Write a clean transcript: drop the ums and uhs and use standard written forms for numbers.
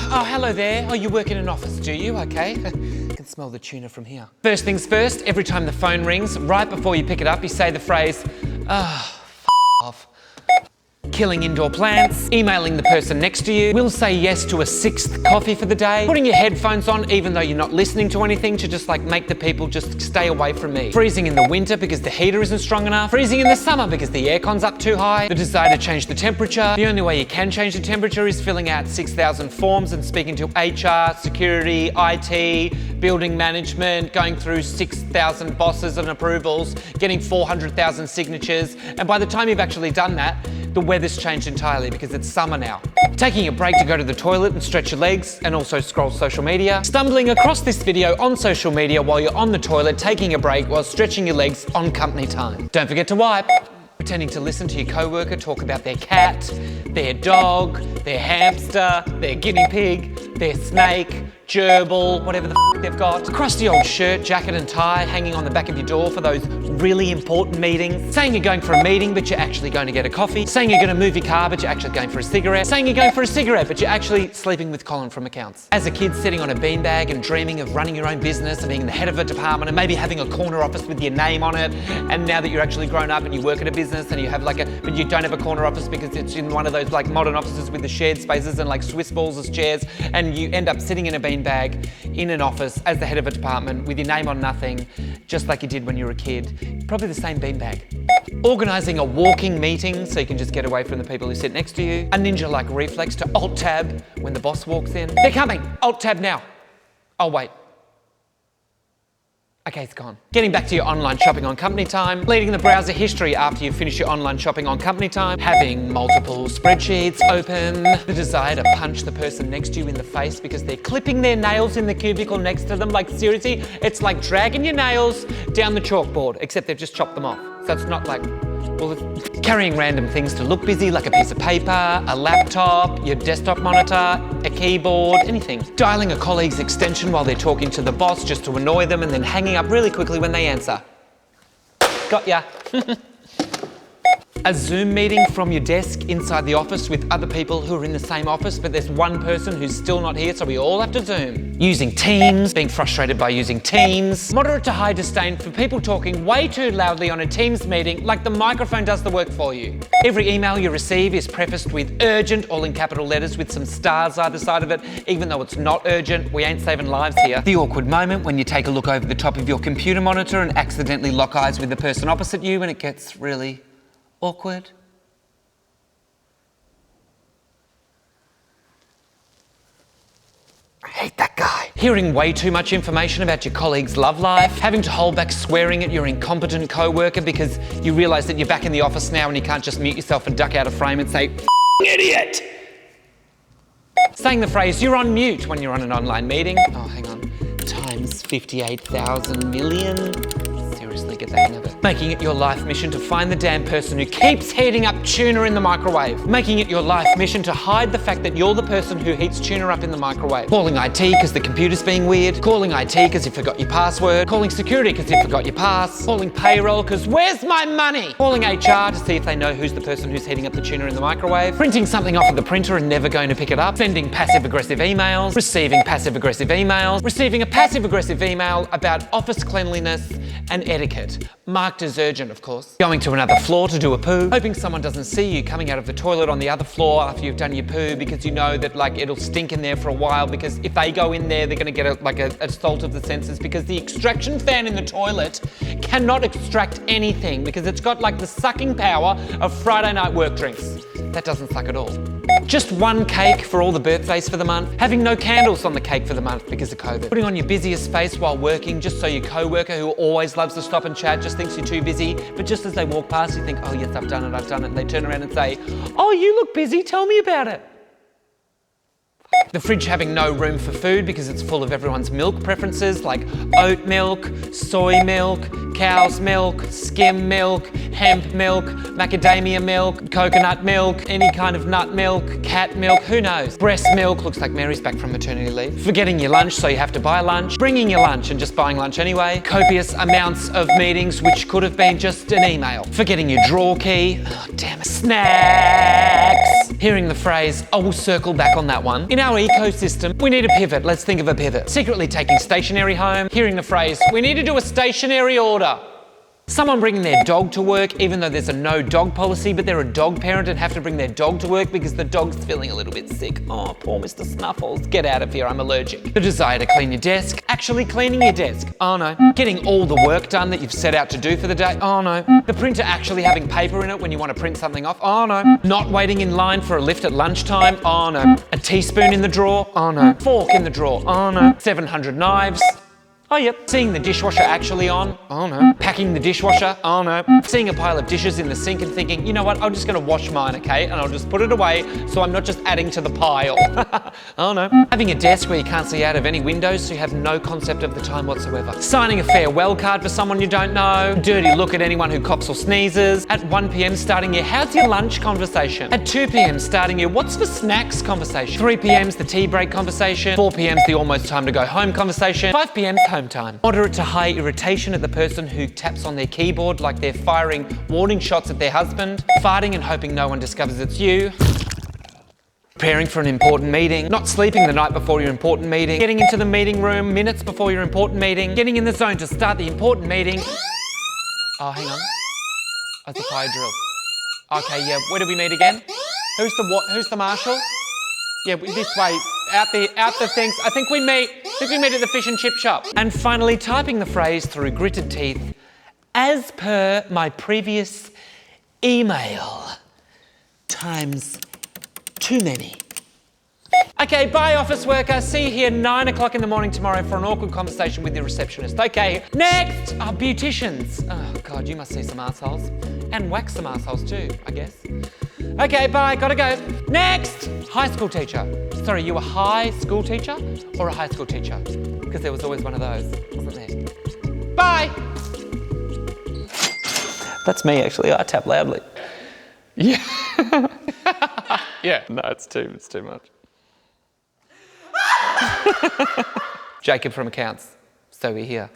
Oh, hello there. Oh, you work in an office, do you? Okay. I can smell the tuna from here. First things first, every time the phone rings, right before you pick it up, you say the phrase, off. Killing indoor plants, emailing the person next to you, will say yes to a 6th coffee for the day, putting your headphones on even though you're not listening to anything to just like make the people just stay away from me, freezing in the winter because the heater isn't strong enough, freezing in the summer because the aircon's up too high, the desire to change the temperature. The only way you can change the temperature is filling out 6,000 forms and speaking to HR, security, IT, building management, going through 6,000 bosses and approvals, getting 400,000 signatures, and by the time you've actually done that, the weather's changed entirely because it's summer now. Taking a break to go to the toilet and stretch your legs and also scroll social media. Stumbling across this video on social media while you're on the toilet, taking a break while stretching your legs on company time. Don't forget to wipe. Pretending to listen to your coworker talk about their cat, their dog, their hamster, their guinea pig, their snake, gerbil, whatever the f they've got. A crusty old shirt, jacket and tie hanging on the back of your door for those really important meetings. Saying you're going for a meeting but you're actually going to get a coffee. Saying you're going to move your car but you're actually going for a cigarette. Saying you're going for a cigarette but you're actually sleeping with Colin from accounts. As a kid sitting on a beanbag and dreaming of running your own business and being the head of a department and maybe having a corner office with your name on it, and now that you're actually grown up and you work at a business and you have but you don't have a corner office because it's in one of those like modern offices with the shared spaces and like Swiss balls as chairs, and you end up sitting in a beanbag in an office as the head of a department with your name on nothing, just like you did when you were a kid. Probably the same beanbag. Organising a walking meeting so you can just get away from the people who sit next to you. A ninja-like reflex to Alt-Tab when the boss walks in. They're coming! Alt-Tab now. Oh, wait. Okay, it's gone. Getting back to your online shopping on company time, leading the browser history after you finish your online shopping on company time, having multiple spreadsheets open, the desire to punch the person next to you in the face because they're clipping their nails in the cubicle next to them. Like seriously, it's like dragging your nails down the chalkboard, except they've just chopped them off. So it's not like, well, it's carrying random things to look busy, like a piece of paper, a laptop, your desktop monitor, a keyboard, anything. Dialing a colleague's extension while they're talking to the boss just to annoy them and then hanging up really quickly when they answer. Got ya. A Zoom meeting from your desk inside the office with other people who are in the same office, but there's one person who's still not here, so we all have to Zoom. Using Teams, being frustrated by using Teams. Moderate to high disdain for people talking way too loudly on a Teams meeting like the microphone does the work for you. Every email you receive is prefaced with urgent, all in capital letters with some stars either side of it, even though it's not urgent. We ain't saving lives here. The awkward moment when you take a look over the top of your computer monitor and accidentally lock eyes with the person opposite you and it gets really awkward. I hate that guy. Hearing way too much information about your colleague's love life, having to hold back swearing at your incompetent coworker because you realise that you're back in the office now and you can't just mute yourself and duck out of frame and say, "F***ing idiot!" Saying the phrase, "you're on mute" when you're on an online meeting. Oh, hang on. Times 58,000 million. Get the hang of it. Making it your life mission to find the damn person who keeps heating up tuna in the microwave. Making it your life mission to hide the fact that you're the person who heats tuna up in the microwave. Calling IT because the computer's being weird. Calling IT because you forgot your password. Calling security because you forgot your pass. Calling payroll because where's my money? Calling HR to see if they know who's the person who's heating up the tuna in the microwave. Printing something off of the printer and never going to pick it up. Sending passive-aggressive emails. Receiving passive-aggressive emails. Receiving a passive-aggressive email about office cleanliness and etiquette. Marked as urgent, of course. Going to another floor to do a poo. Hoping someone doesn't see you coming out of the toilet on the other floor after you've done your poo because you know that like it'll stink in there for a while because if they go in there, they're going to get a assault of the senses because the extraction fan in the toilet cannot extract anything because it's got like the sucking power of Friday night work drinks. That doesn't suck at all. Just one cake for all the birthdays for the month. Having no candles on the cake for the month because of COVID. Putting on your busiest face while working just so your coworker who always loves to stop and chat just thinks you're too busy, but just as they walk past you think, "Oh yes, I've done it," and they turn around and say, "Oh, you look busy, tell me about it." The fridge having no room for food because it's full of everyone's milk preferences like oat milk, soy milk, cow's milk, skim milk, hemp milk, macadamia milk, coconut milk, any kind of nut milk, cat milk, who knows. Breast milk, looks like Mary's back from maternity leave. Forgetting your lunch so you have to buy lunch. Bringing your lunch and just buying lunch anyway. Copious amounts of meetings which could have been just an email. Forgetting your drawer key. Oh, damn it. Snacks. Hearing the phrase, "I will circle back on that one," In our ecosystem, we need a pivot. Let's think of a pivot. Secretly taking stationery home, hearing the phrase, we need to do a stationery order. Someone bringing their dog to work, even though there's a no dog policy, but they're a dog parent and have to bring their dog to work because the dog's feeling a little bit sick. Oh, poor Mr. Snuffles. Get out of here, I'm allergic. The desire to clean your desk, actually cleaning your desk. Oh no. Getting all the work done that you've set out to do for the day. Oh no. The printer actually having paper in it when you want to print something off. Oh no. Not waiting in line for a lift at lunchtime. Oh no. A teaspoon in the drawer. Oh no. Fork in the drawer. Oh no. 700 knives. Oh yep. Seeing the dishwasher actually on. Oh no. Packing the dishwasher. Oh no. Seeing a pile of dishes in the sink and thinking, you know what, I'm just gonna wash mine, okay? And I'll just put it away so I'm not just adding to the pile. Oh no. Having a desk where you can't see out of any windows so you have no concept of the time whatsoever. Signing a farewell card for someone you don't know. Dirty look at anyone who coughs or sneezes. At 1 p.m. starting your how's your lunch conversation. At 2 p.m. starting your what's for snacks conversation. 3 p.m.'s the tea break conversation. 4 p.m.'s the almost time to go home conversation. 5 p.m.'s home time. Moderate to high irritation at the person who taps on their keyboard like they're firing warning shots at their husband. Farting and hoping no one discovers it's you. Preparing for an important meeting. Not sleeping the night before your important meeting. Getting into the meeting room minutes before your important meeting. Getting in the zone to start the important meeting. Oh, hang on. That's a fire drill. Okay, yeah, where do we meet again? Who's the marshal? Yeah, this way, out the things. I think we meet at the fish and chip shop. And finally, typing the phrase through gritted teeth, as per my previous email, times too many. Okay, bye office worker. See you here 9 o'clock in the morning tomorrow for an awkward conversation with your receptionist. Okay, next are beauticians. Oh God, you must see some assholes. And wax some assholes too, I guess. Okay, bye, gotta go. Next, high school teacher. Sorry, you a high school teacher or a high school teacher? Because there was always one of those, wasn't there? Bye. That's me actually, I tap loudly. Yeah. Yeah, no, it's too much. Jacob from accounts, so we're here.